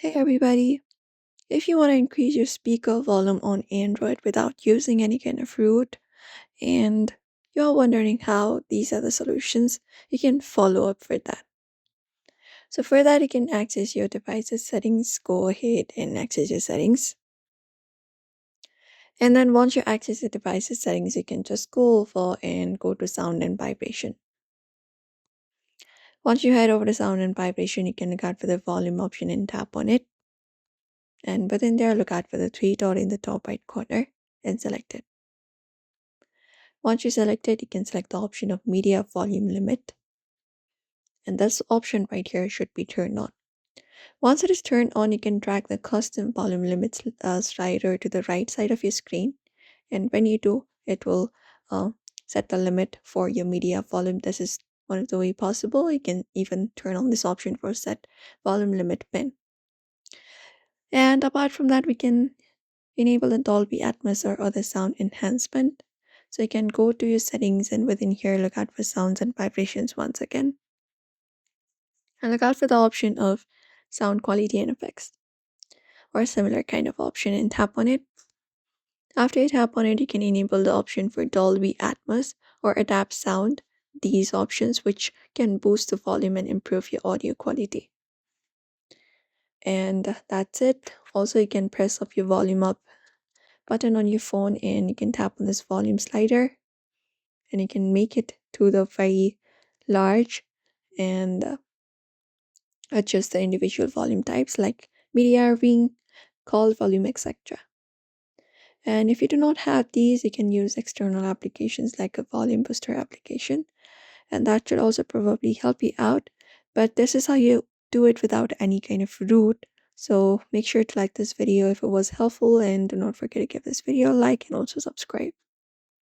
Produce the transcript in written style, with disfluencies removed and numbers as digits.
Hey everybody! If you want to increase your speaker volume on Android without using any kind of root, and you're wondering how these are the solutions, you can follow up for that. So for that, you can access your device's settings. Go ahead and access your settings. And then once you access the device's settings, you can just go over and go to sound and vibration. Once you head over to sound and vibration, you can look out for the volume option and tap on it. And within there, look out for the three dot in the top right corner and select it. Once you select it, you can select the option of media volume limit. And this option right here should be turned on. Once it is turned on, you can drag the custom volume limits slider to the right side of your screen. And when you do, it will set the limit for your media volume. This is one of the way possible. You can even turn on this option for set volume limit pin. And apart from that, we can enable the Dolby Atmos or other sound enhancement. So you can go to your settings and within here look out for sounds and vibrations once again. And look out for the option of sound quality and effects or a similar kind of option and tap on it. After you tap on it, you can enable the option for Dolby Atmos or adapt sound, these options which can boost the volume and improve your audio quality. And that's it. Also, you can press up your volume up button on your phone and you can tap on this volume slider and you can make it to the very large and adjust the individual volume types like media, ring, call volume, etc. And if you do not have these, you can use external applications like a volume booster application, and that should also probably help you out. But this is how you do it without any kind of root. So make sure to like this video if it was helpful, and do not forget to give this video a like and also subscribe.